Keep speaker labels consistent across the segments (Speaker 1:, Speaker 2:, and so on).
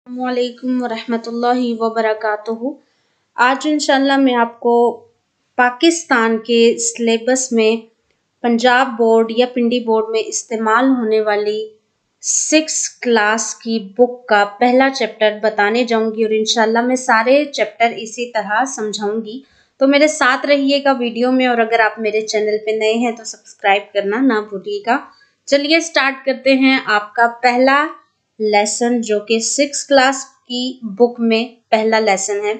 Speaker 1: वालेकुम रहमतुल्लाहि व बरकातुहू। आज इंशाल्लाह मैं आपको पाकिस्तान के सिलेबस में पंजाब बोर्ड या पिंडी बोर्ड में इस्तेमाल होने वाली 6 क्लास की बुक का पहला चैप्टर बताने जाऊंगी और इंशाल्लाह मैं सारे चैप्टर इसी तरह समझाऊंगी। तो मेरे साथ रहिएगा वीडियो में, और अगर आप मेरे चैनल पे नए हैं तो सब्सक्राइब करना ना भूलिएगा। चलिए स्टार्ट करते हैं आपका पहला लेसन, जो कि 6 क्लास की बुक में पहला लेसन है।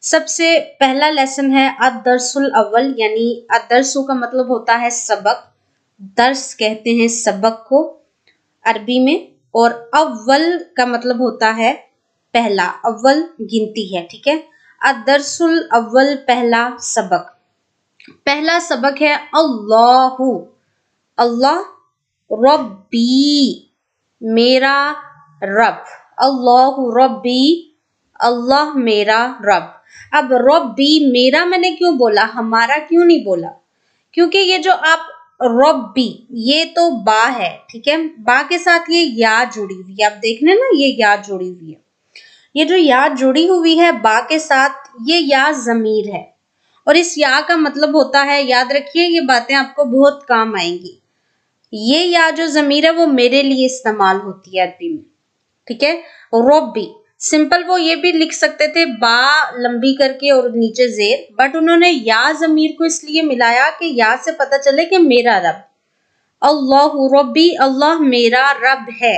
Speaker 1: सबसे पहला लेसन है अदरसुल अव्वल, यानी अदरसु का मतलब होता है सबक, दर्स कहते हैं सबक को अरबी में, और अव्वल का मतलब होता है पहला, अव्वल गिनती है, ठीक है। अदरसुल अव्वल पहला सबक। पहला सबक है अल्लाहु, अल्लाह, रब्बी मेरा रब, अल्लाहु रब्बी, अल्लाह मेरा रब। अब रब्बी मेरा मैंने क्यों बोला, हमारा क्यों नहीं बोला? क्योंकि ये जो आप रब्बी, ये तो बा है, ठीक है, बा के साथ ये या जुड़ी हुई है, आप देख रहे हैं ना, ये या जुड़ी हुई है। ये जो या जुड़ी हुई है बा के साथ, ये या जमीर है, और इस या का मतलब होता है, याद रखिए ये बातें आपको बहुत काम आएंगी। ये या जो जमीर है वो मेरे लिए इस्तेमाल होती है अरबी में, ठीक है। रब्बी सिंपल वो ये भी लिख सकते थे बा लंबी करके और नीचे जेर, बट उन्होंने या जमीर को इसलिए मिलाया कि या से पता चले कि मेरा रब। अल्लाहु रब्बी, अल्लाह मेरा रब है,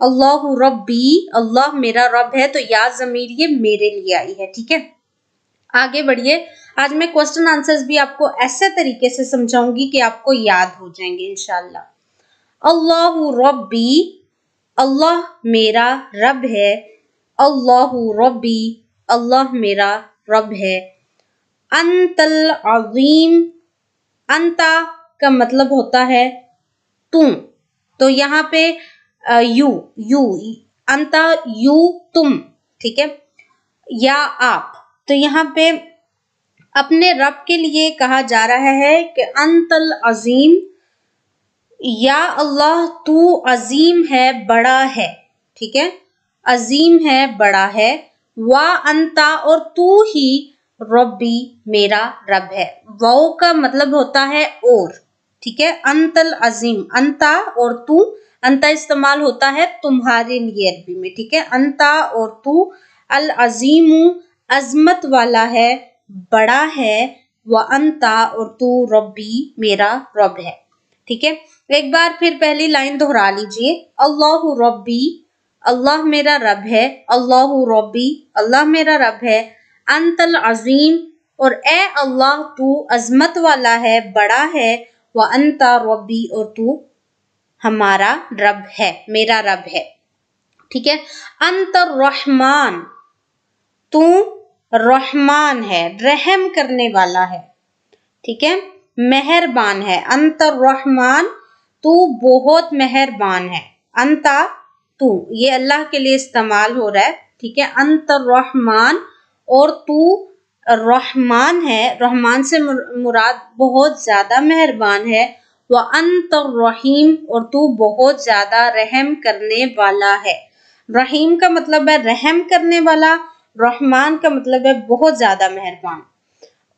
Speaker 1: अल्लाहु रब्बी, अल्लाह मेरा रब है, तो या जमीर ये मेरे लिए आई है, ठीक है। आगे बढ़िए, आज मैं क्वेश्चन आंसर्स भी आपको ऐसे तरीके से समझाऊंगी कि आपको याद हो जाएंगे इंशाल्लाह। अल्लाहु रब्बी, अल्लाह मेरा रब है, अल्लाहु रब्बी, अल्लाह मेरा रब है। अंतल अजीम, अंता का मतलब होता है तुम, तो यहाँ पे यू, अंता यू तुम, ठीक है, या आप, तो यहाँ पे अपने रब के लिए कहा जा रहा है कि अंतल अजीम, या अल्लाह तू अजीम है, बड़ा है, ठीक है, अजीम है, बड़ा है। वा अंता, और तू ही, रब्बी मेरा रब है। वो का मतलब होता है और, ठीक है। अंतल अजीम, अंता और तू, अंता इस्तेमाल होता है तुम्हारे लिए अरबी में, ठीक है। अंता और तू, अल अजीमु अजमत वाला है, बड़ा है, व अंता और तू रब्बी मेरा रब है, ठीक है। एक बार फिर पहली लाइन दोहरा लीजिए। अल्लाहु रब्बी, अल्लाह मेरा रब है, अल्लाहु रब्बी, अल्लाह मेरा रब है। अंतल अजीम, और ए अल्लाह तू अजमत वाला है, बड़ा है। व अंता रब्बी, और तू हमारा रब है, मेरा रब है, ठीक है। अंतर रहमान, तू रहमान है, रहम करने वाला है, ठीक है, मेहरबान है। अंतर रहमान, तू बहुत मेहरबान है। अंता तू, ये अल्लाह के लिए इस्तेमाल हो रहा है, ठीक है। अंतर रहमान, और तू रहमान है, रहमान से मुराद बहुत ज्यादा मेहरबान है। व अंतर रहीम, और तू बहुत ज्यादा रहम करने वाला है। रहीम का मतलब है रहम करने वाला, रहमान का मतलब है बहुत ज्यादा मेहरबान।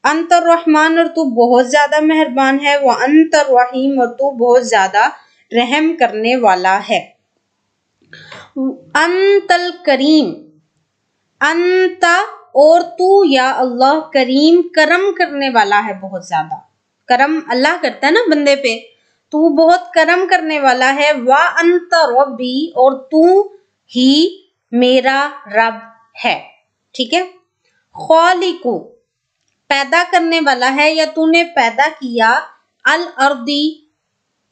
Speaker 1: अंतर रहमान, और तू बहुत ज्यादा मेहरबान है। वो अंतर रहीम, और तू बहुत ज्यादा रहम करने वाला है। अंतल करीम, अंता और तू या अल्लाह करीम करम करने वाला है, बहुत ज्यादा करम अल्लाह करता है ना बंदे पे, तू बहुत करम करने वाला है। वा अंता रब्बी, और तू ही मेरा रब है, ठीक है। खालिकु पैदा करने वाला है, या तूने पैदा किया, अल अर्दी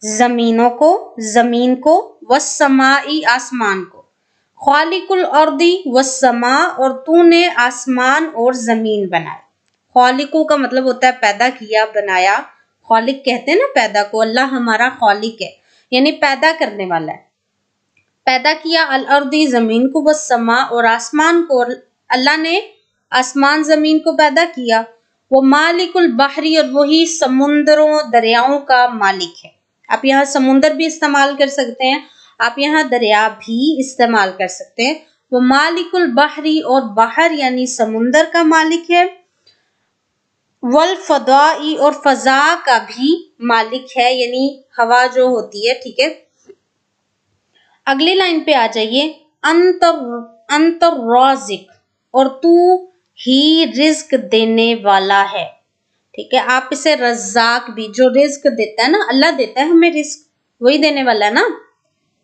Speaker 1: जमीनों को, जमीन को, वस्समाई आसमान को। खालिकुल अर्दी वस्समा, और तूने आसमान और जमीन बनाए। खालिकु का मतलब होता है पैदा किया, बनाया। खालिक कहते हैं ना पैदा को, अल्लाह हमारा खालिक है, यानी पैदा करने वाला है। पैदा किया अल अर्दी जमीन को, वस्समा और आसमान को, अल्लाह ने आसमान जमीन को पैदा किया। वो मालिकुल बहरी, और वही समुद्रों दरियाओं का मालिक है। आप यहाँ समुंदर भी इस्तेमाल कर सकते हैं, आप यहाँ दरिया भी इस्तेमाल कर सकते हैं। وہ मालिकुल बहरी और बहर यानी समुंदर का मालिक है, वल फदाई और फजा का भी मालिक है यानी हवा जो होती है, ठीक है। अगली लाइन पे आ जाइए, अंतर राजिक और तू ही रिज्क देने वाला है, ठीक है। आप इसे रज्जाक भी, जो रिज्क देता है ना, अल्लाह देता है हमें रिज्क, वही देने वाला है ना,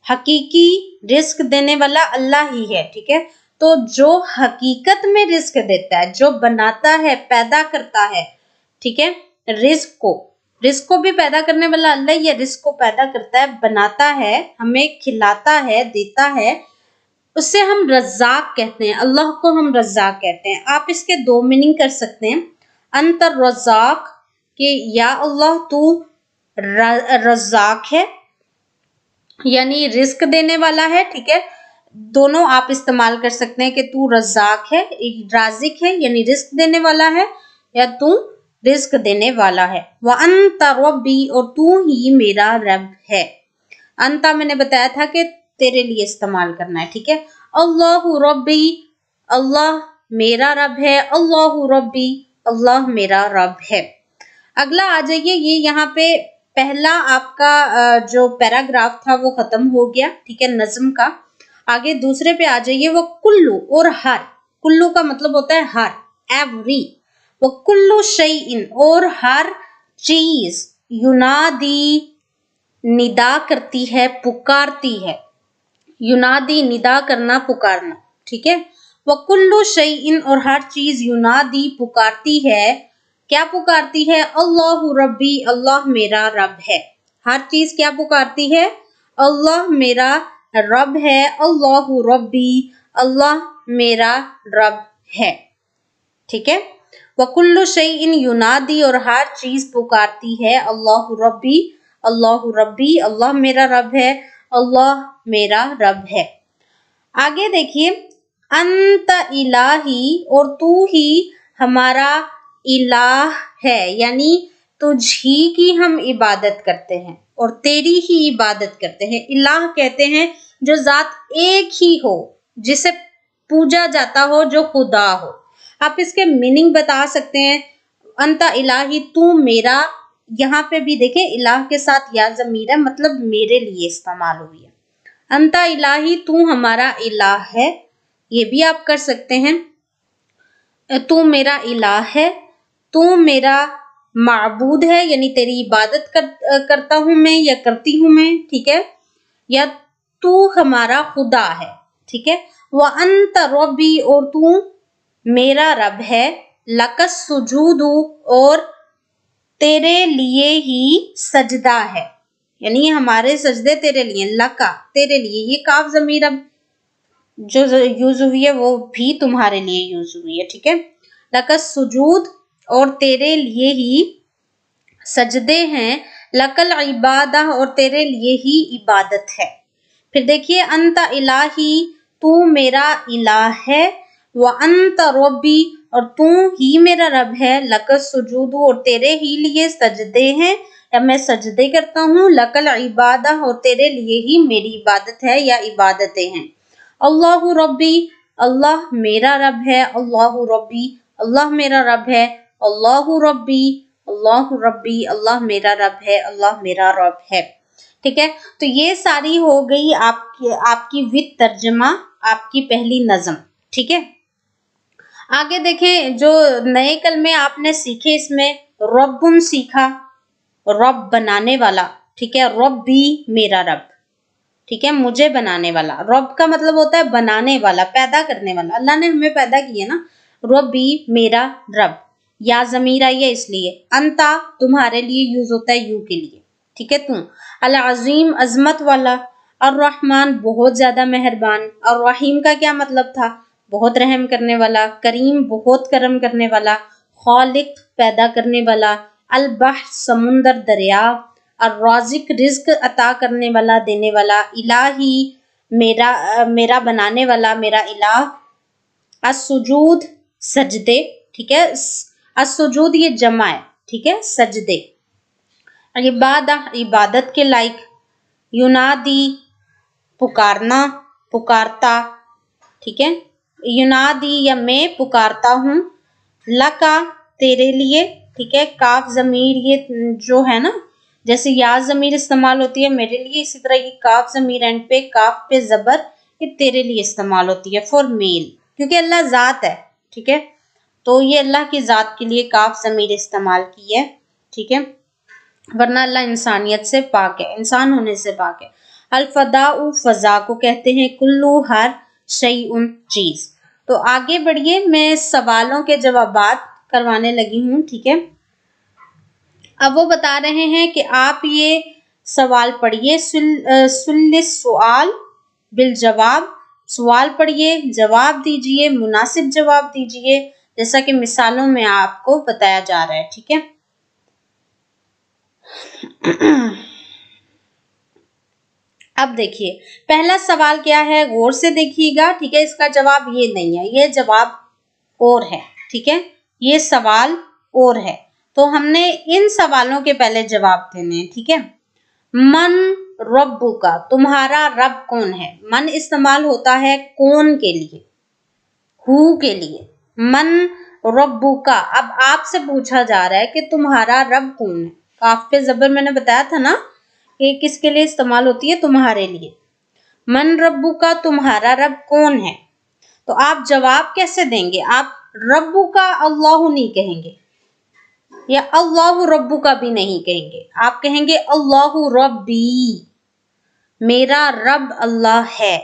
Speaker 1: हकीकी रिस्क देने वाला अल्लाह ही है, ठीक है। तो जो हकीकत में रिस्क देता है, जो बनाता है, पैदा करता है, ठीक है, रिस्क को भी पैदा करने वाला अल्लाह ही है, रिस्क को पैदा करता है, बनाता है, हमें खिलाता है, देता है, उससे हम रज्जाक कहते हैं, अल्लाह को हम रज्जाक कहते हैं। आप इसके दो मीनिंग कर सकते हैं, अंतर रज्जाक कि या अल्लाह तू रज्जाक है यानी रिस्क देने वाला है, ठीक है। दोनों आप इस्तेमाल कर सकते हैं कि तू रज़ाक है, राजिक है यानी रिस्क देने वाला है, या तू रिस्क देने वाला है। व अंता रब्बी और तू ही मेरा रब है। अंता मैंने बताया था कि तेरे लिए इस्तेमाल करना है, ठीक है। अल्लाहु रब्बी, अल्लाह मेरा रब है, अल्लाहु रब्बी, अल्लाह मेरा रब है। अगला आ जाइए, ये यहाँ पे पहला आपका जो पैराग्राफ था वो खत्म हो गया, ठीक है, नज्म का। आगे दूसरे पे आ जाइए, वो कुल्लू और हर, कुल्लू का मतलब होता है हर, एवरी, वो कुल्लू शैइन और हर चीज, युनादी निदा करती है, पुकारती है, युनादी निदा करना, पुकारना, ठीक है। वो कुल्लू शैइन और हर चीज युनादी पुकारती है, क्या पुकारती है, अल्लाहु रब्बी, अल्लाह मेरा रब है। हर चीज क्या पुकारती है, अल्लाह मेरा रब है, अल्लाहु रब्बी, अल्लाह मेरा रब है, ठीक है। वकुल्लु शैइन युनादी और हर चीज पुकारती है, अल्लाहु रब्बी, अल्लाहु रब्बी, अल्लाह मेरा रब है, अल्लाह मेरा रब है। आगे देखिए, अंत इलाही और तू ही हमारा इलाह है, यानी तुझी की हम इबादत करते हैं और तेरी ही इबादत करते हैं। इलाह कहते हैं जो जात एक ही हो, जिसे पूजा जाता हो, जो खुदा हो। आप इसके मीनिंग बता सकते हैं, अंता इलाही तू मेरा, यहाँ पे भी देखें इलाह के साथ या ज़मीर है, मतलब मेरे लिए इस्तेमाल हुई है। अंता इलाही तू हमारा इलाह है, ये भी आप कर सकते हैं, तू मेरा इलाह है, तू मेरा माबूद है यानी तेरी इबादत करता हूं मैं या करती हूं मैं, ठीक है, या तू हमारा खुदा है, ठीक है। व अंत रब्बी और तू मेरा रब है, लकस सुजूदु और तेरे लिए ही सजदा है, यानी हमारे सजदे तेरे लिए, लका तेरे लिए, ये काफ ज़मीर अब जो यूज हुई है वो भी तुम्हारे लिए यूज हुई है, ठीक है। लकस सुजूद और तेरे लिए ही सजदे हैं, लकल इबादा और तेरे लिए ही इबादत है। फिर देखिए, अंता इलाही तू मेरा इलाह है, व अंत रब्बी और तू ही मेरा रब है, लकस सुजूद और तेरे ही लिए सजदे हैं या मैं सजदे करता हूँ, लकल इबादा और तेरे लिए ही मेरी इबादत है या इबादतें हैं। अल्लाहु रब्बी, अल्लाह मेरा रब है, अल्लाहु रब्बी, अल्लाह मेरा रब है, अल्लाहु रब्बी, अल्लाहु रब्बी, अल्लाह मेरा रब है, अल्लाह मेरा रब है, ठीक है। तो ये सारी हो गई आपकी विद तर्जमा, आपकी पहली नज़म, ठीक है। आगे देखें, जो नए कलमे आपने सीखे, इसमें रब्बुन सीखा, रब बनाने वाला, ठीक है, रब्बी मेरा रब, ठीक है, मुझे बनाने वाला। रब का मतलब होता है बनाने वाला, पैदा करने वाला, अल्लाह ने हमें पैदा किया ना। रब्बी मेरा रब, या ज़मीर आई है इसलिए। अंता तुम्हारे लिए यूज होता है यू के लिए, ठीक है, तुम। अल अज़ीम अजमत वाला, और रहमान बहुत ज्यादा मेहरबान, और रहीम का क्या मतलब था, बहुत रहम करने वाला, करीम बहुत करम करने वाला, खालिक पैदा करने वाला, अल बहर समुंदर दरिया, और राजिक रिज्क अता करने वाला, देने वाला, इलाही मेरा बनाने वाला, मेरा इलाह, असुजूद सजदे, ठीक है, असुजूद ये जमा है, ठीक है, सजदे, इबादा इबादत के लायक, युनादी पुकारना, पुकारता, ठीक है। युनादी या मैं पुकारता हूँ, लका तेरे लिए, ठीक है। काफ जमीर ये जो है ना, जैसे या जमीर इस्तेमाल होती है मेरे लिए, इसी तरह ये काफ जमीर एंड पे, काफ पे जबर, ये तेरे लिए इस्तेमाल होती है फॉर मेल, क्योंकि अल्लाह जात है, ठीक है। तो ये अल्लाह की जात के लिए काफ जमीर इस्तेमाल की है, ठीक है, वरना अल्लाह इंसानियत से पाक है, इंसान होने से पाक है। अल-फदाउ फजा को कहते हैं, कुल्लू हर शैउन चीज। तो आगे बढ़िए, मैं सवालों के जवाबात करवाने लगी हूँ, ठीक है। अब वो बता रहे हैं कि आप ये सवाल पढ़िए, सुल्लिस सवाल बिल जवाब, सवाल पढ़िए, जवाब दीजिए, मुनासिब जवाब दीजिए, जैसा कि मिसालों में आपको बताया जा रहा है, ठीक है। अब देखिए पहला सवाल क्या है, गौर से देखिएगा, ठीक है। इसका जवाब ये नहीं है, ये जवाब और है, ठीक है, ये सवाल और है। तो हमने इन सवालों के पहले जवाब देने हैं, ठीक है। मन रब्बू का, तुम्हारा रब कौन है। मन इस्तेमाल होता है कौन के लिए, हु के लिए। मन रब्बू का, अब आपसे पूछा जा रहा है कि तुम्हारा रब कौन है। काफ पे जबर मैंने बताया था ना कि किसके लिए इस्तेमाल होती है, तुम्हारे लिए। मन रब्बू का, तुम्हारा रब कौन है। तो आप जवाब कैसे देंगे, आप रब्बू का अल्लाह नहीं कहेंगे या अल्लाह रब्बू का भी नहीं कहेंगे, आप कहेंगे अल्लाह रब्बी, मेरा रब अल्लाह है।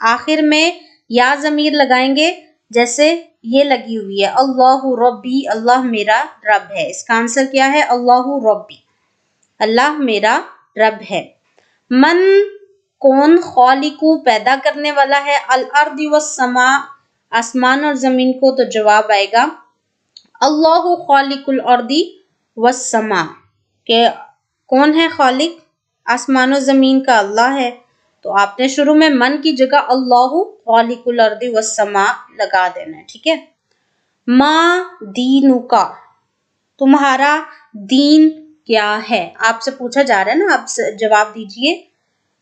Speaker 1: आखिर में या जमीर लगाएंगे, जैसे ये लगी हुई है, अल्लाह रब्बी, अल्लाह मेरा रब है। इसका आंसर क्या है, अल्लाह रब्बी, अल्लाह मेरा रब है। मन कौन, खालिकू पैदा करने वाला है, अल अर्दी व समा आसमान और जमीन को, तो जवाब आएगा अल्लाहु खालिकुल अर्दी व समा, के कौन है खालिक, आसमान और जमीन का अल्लाह है। तो आपने शुरू में मन की जगह अल्लाहु खालिकुल अर्दी व समा लगा देना है, ठीक है। मा दीनु का, तुम्हारा दीन क्या है, आपसे पूछा जा रहा है ना, आप जवाब दीजिए।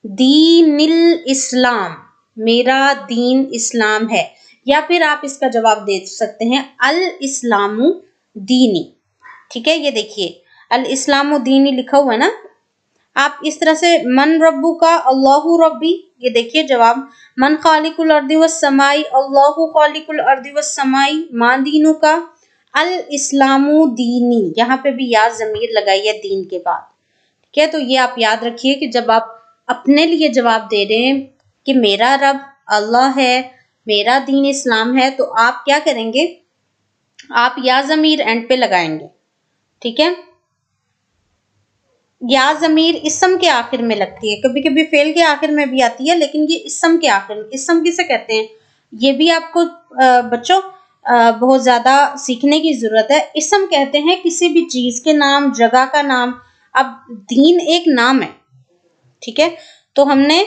Speaker 1: दीनिल इस्लाम, मेरा दीन इस्लाम है। या फिर आप इसका जवाब दे सकते हैं अल इस्लामु दीनी, ठीक है। ये देखिए अल इस्लामु दीनी लिखा हुआ है ना, आप इस तरह से मन रब्बू का अल्लाहु रब्बी, ये देखिए जवाब। मन खालिकुल अर्दी व समाई, अल्लाहु खालिकुल अर्दी व समाई, मा दीनु का, अल इस्लामु दीनी, यहाँ पे भी या जमीर लगाई है दीन के बाद, ठीक है। तो ये आप याद रखिए कि जब आप अपने लिए जवाब दे रहे हैं कि मेरा रब अल्लाह है, मेरा दीन इस्लाम है, तो आप क्या करेंगे, आप या जमीर एंड पे लगाएंगे, ठीक है। या जमीर इस्म के आखिर में लगती है, कभी कभी फेल के आखिर में भी आती है, लेकिन ये इस्म के आखिर में। इस्म किसे कहते हैं, ये भी आपको बच्चों बहुत ज्यादा सीखने की जरूरत है। इस्म कहते हैं किसी भी चीज के नाम, जगह का नाम। अब दीन एक नाम है, ठीक है। तो हमने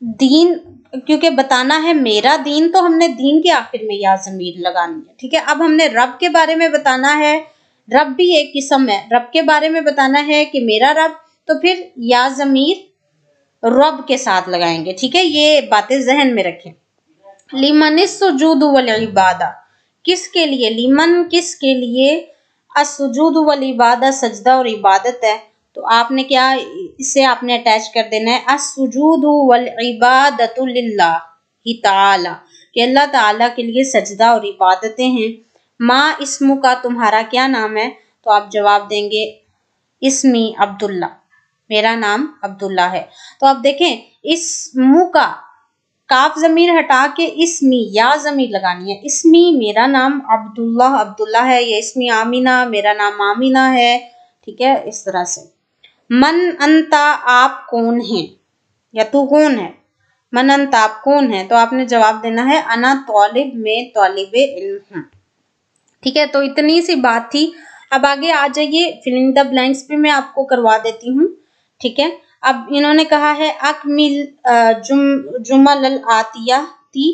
Speaker 1: दीन क्योंकि बताना है मेरा दीन, तो हमने दीन के आखिर में या जमीर लगानी है, ठीक है। अब हमने रब के बारे में बताना है, रब भी एक किस्म है, रब के बारे में बताना है कि मेरा रब, तो फिर या जमीर रब के साथ लगाएंगे, ठीक है। ये बातें जहन में रखें। लिमनिस सुजूद वल इबादा, किसके लिए, लिमन किसके लिए, असुजूद वल इबादा सजदा और इबादत है। तो आपने क्या, इसे आपने अटैच कर देना है असुजूदु वल इबादतु लिल्लाहि ताला, कि अल्लाह ताला के लिए सजदा और इबादतें हैं। माँ इस्मु का, तुम्हारा क्या नाम है। तो आप जवाब देंगे इस्मी अब्दुल्ला, मेरा नाम अब्दुल्ला है। तो आप देखें इस्मु का काफ जमीर हटा के इस्मी या जमीर लगानी है। इस्मी मेरा नाम, अब्दुल्ला अब्दुल्ला है, ये इस्मी आमीना, मेरा नाम आमीना है, ठीक है। इस तरह से मन अंता, आप कौन हैं या तू कौन है। मन अंता, आप कौन है, तो आपने जवाब देना है अना तौलिब, में तौलिबे इल्म हूँ, ठीक है। तो इतनी सी बात थी। अब आगे आ जाइए, फिलिंग द ब्लैंक्स भी मैं आपको करवा देती हूँ, ठीक है। अब इन्होंने कहा है अकमिल जुमल अल आतिया ती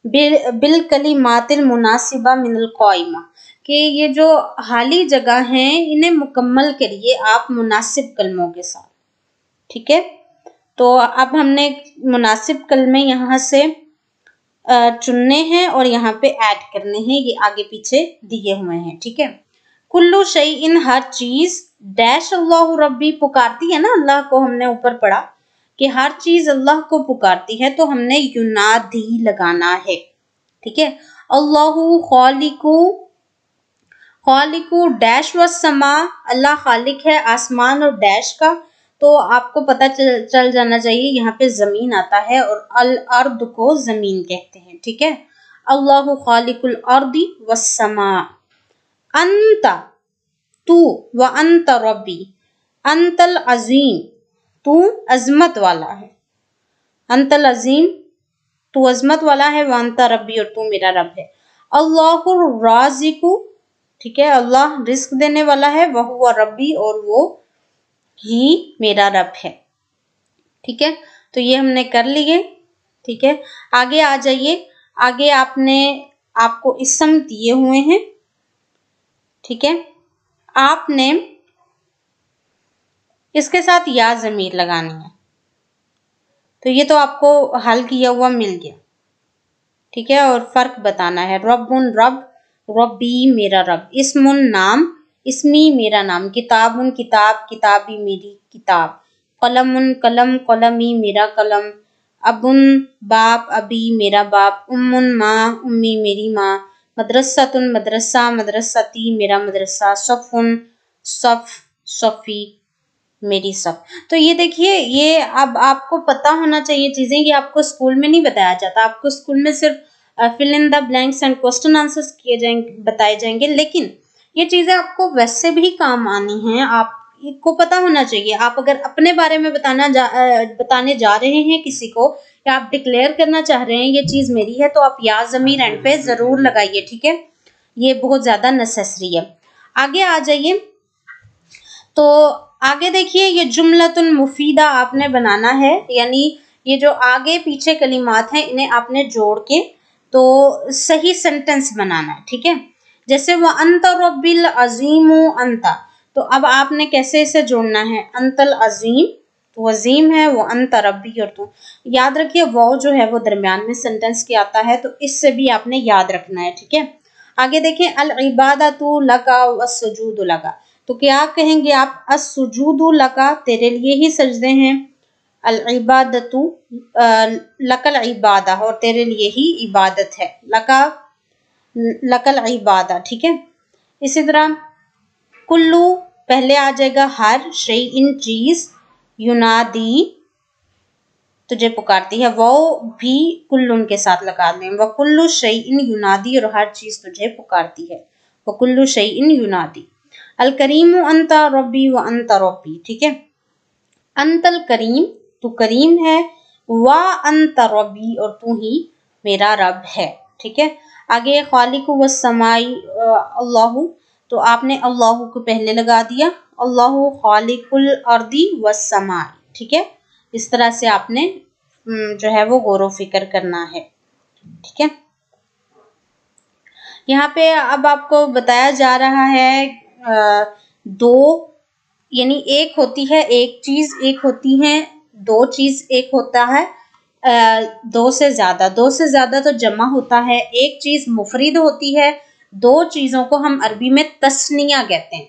Speaker 1: बिल कलिमातिल मुनासिबा मिनल क़ाइमा, कि ये जो हाली जगह हैं इन्हें मुकम्मल करिए आप मुनासिब कलमों के साथ, ठीक है। तो अब हमने मुनासिब कलमे यहाँ से چننے ہیں اور یہاں پہ ایڈ کرنے ہیں، یہ آگے پیچھے دیے ہوئے ہیں، ٹھیک ہے۔ کلو شیء ہر چیز ڈیش اللہ ربی پکارتی ہے نا اللہ کو، ہم نے اوپر پڑھا کہ ہر چیز اللہ کو پکارتی ہے، تو ہم نے ینادی لگانا ہے، ٹھیک ہے۔ اللہ خالق ڈیش والسماء، اللہ خالق ہے آسمان اور ڈیش کا، تو آپ کو پتہ چل جانا چاہیے یہاں پہ زمین آتا ہے اور الارض کو زمین کہتے ہیں، ٹھیک ہے۔ اللہ خالق الارض والسماء، انت تو وانت ربی، انت العظیم تو عظمت والا ہے، انت العظیم تو عظمت والا ہے، وانت ربی اور تو میرا رب ہے۔ اللہ الرازق، ٹھیک ہے، اللہ رزق دینے والا ہے، وہو ربی اور وہ ہی میرا رب ہے، ٹھیک ہے۔ تو یہ ہم نے کر لیے، ٹھیک ہے۔ آگے آ جائیے، آگے آپ کو اسم دیے ہوئے ہیں، ٹھیک ہے۔ آپ نے اس کے ساتھ یا ضمیر لگانی ہے، تو یہ تو آپ کو حل کیا ہوا مل گیا، ٹھیک ہے، اور فرق بتانا ہے۔ رب رب، ربی میرا رب، اسم نام، اسمی میرا نام، کتاب کتاب، کتابی میری کتاب، قلم قلم، قلمی میرا قلم، ابن باپ، ابی میرا باپ، ماں، امی میری ماں، مدرسۃ مدرسہ، مدرستی میرا مدرسہ، صف صفی میری صف۔ تو یہ دیکھیے، یہ اب آپ کو پتہ ہونا چاہیے چیزیں، یہ آپ کو اسکول میں نہیں بتایا جاتا، آپ کو اسکول میں صرف فل ان دا بلینکس اینڈ کوسچن آنسرز بتائے جائیں گے، لیکن یہ چیزیں آپ کو ویسے بھی کام آنی ہیں، آپ کو پتہ ہونا چاہیے۔ آپ اگر اپنے بارے میں بتانے جا رہے ہیں کسی کو، یا آپ ڈکلیئر کرنا چاہ رہے ہیں یہ چیز میری ہے، تو آپ یا ضمیر اینڈ پہ ضرور لگائیے، ٹھیک ہے، یہ بہت زیادہ نیسیسری ہے۔ آگے آ جائیے، تو آگے دیکھیے، یہ جملۃ مفیدہ آپ نے بنانا ہے، یعنی یہ جو آگے پیچھے کلمات ہیں انہیں آپ نے جوڑ کے تو صحیح سینٹنس بنانا ہے، ٹھیک ہے۔ جیسے وَأَنْتَ رَبِّ الْعَظِيمُ أَنْتَ، تو اب آپ نے کیسے اسے جوڑنا ہے؟ انت العظیم تو عظیم ہے، وہ انت ربی اور تو، یاد رکھیے وہ جو ہے وہ درمیان میں سینٹنس کے آتا ہے، تو اس سے بھی آپ نے یاد رکھنا ہے، ٹھیک ہے۔ آگے دیکھیں، العبادۃ لک والسجود لک، تو کیا کہیں گے آپ؟ السجود لک، تیرے لیے ہی سجدے ہیں، العبادۃ لک العبادہ، اور تیرے لیے ہی عبادت ہے، لک العبادہ، ٹھیک ہے۔ اسی طرح کلو پہلے آ جائے گا ہر، شیء چیز، ینادی تجھے پکارتی ہے، وہ بھی کلن کے ساتھ لگا دیں، وکل شیء ینادی، اور ہر چیز تجھے پکارتی ہے، وکل شیء ینادی۔ الکریم انت ربی وانت ربی، ٹھیک ہے۔ انت الکریم، تو کریم ہے، وانت ربی، اور تو ہی میرا رب ہے، ٹھیک ہے۔ آگے خالق والسماء اللہ، تو آپ نے اللہ کو پہلے لگا دیا، اللہ خالق الارض والسماء، ٹھیک ہے۔ اس طرح سے آپ نے جو ہے وہ غور و فکر کرنا ہے، ٹھیک ہے۔ یہاں پہ اب آپ کو بتایا جا رہا ہے دو، یعنی ایک ہوتی ہے ایک چیز، ایک ہوتی ہے دو چیز، ایک ہوتا ہے دو سے زیادہ تو جمع ہوتا ہے، ایک چیز مفرد ہوتی ہے، دو چیزوں کو ہم عربی میں تثنیہ کہتے ہیں،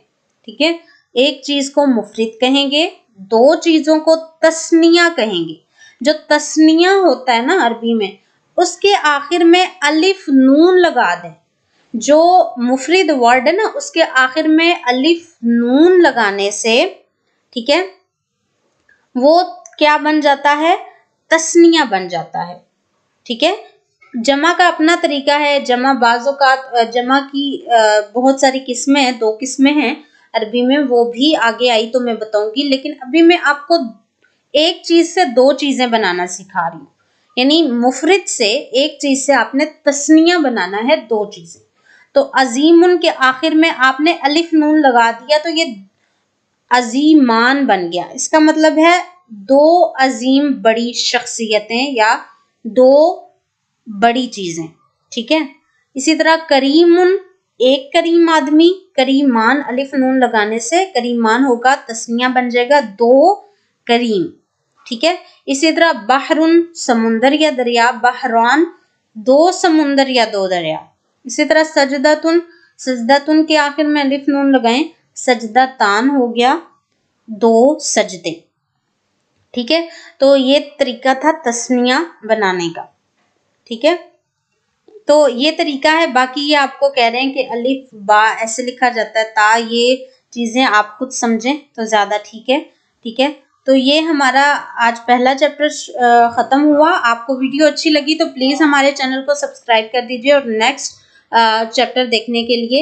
Speaker 1: ٹھیک ہے۔ ایک چیز کو مفرد کہیں گے، دو چیزوں کو تثنیہ کہیں گے۔ جو تثنیہ ہوتا ہے نا عربی میں، اس کے آخر میں الف نون لگا دیں، جو مفرد ورڈ ہے نا اس کے آخر میں الف نون لگانے سے، ٹھیک ہے، وہ کیا بن جاتا ہے؟ تثنیہ بن جاتا ہے، ٹھیک ہے۔ جمع کا اپنا طریقہ ہے، جمع بعض اوقات جمع کی بہت ساری قسمیں ہیں، دو قسمیں ہیں عربی میں، وہ بھی آگے آئی تو میں بتاؤں گی، لیکن ابھی میں آپ کو ایک چیز سے دو چیزیں بنانا سکھا رہی ہوں، یعنی مفرد سے ایک چیز سے آپ نے تثنیہ بنانا ہے دو چیزیں۔ تو عظیم کے آخر میں آپ نے الف نون لگا دیا تو یہ عظیمان بن گیا، اس کا مطلب ہے دو عظیم بڑی شخصیتیں یا دو بڑی چیزیں، ٹھیک ہے۔ اسی طرح کریم، ایک کریم آدمی، کریمان الف نون لگانے سے کریمان ہوگا، تثنیہ بن جائے گا دو کریم، ٹھیک ہے۔ اسی طرح بحر، سمندر یا دریا، بحران दो समुंदर या दो दरिया। इसी तरह सजदातुन, सजदातुन के आखिर में अलिफ नून लगाएं, सजदातान हो गया, दो सजदे। ठीक है, तो ये तरीका था तस्निया बनाने का। ठीक है, तो ये तरीका है। बाकी ये आपको कह रहे हैं कि अलिफ बा ऐसे लिखा जाता है, ता, ये चीजें आप खुद समझें तो ज्यादा ठीक है। ठीक है, तो ये हमारा आज पहला चैप्टर खत्म हुआ। आपको वीडियो अच्छी लगी तो प्लीज हमारे चैनल को सब्सक्राइब कर दीजिए और नेक्स्ट चैप्टर देखने के लिए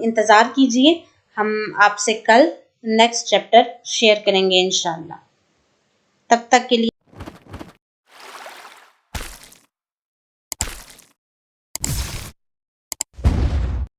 Speaker 1: इंतजार कीजिए। हम आपसे कल नेक्स्ट चैप्टर शेयर करेंगे इंशाल्लाह। तब तक के लिए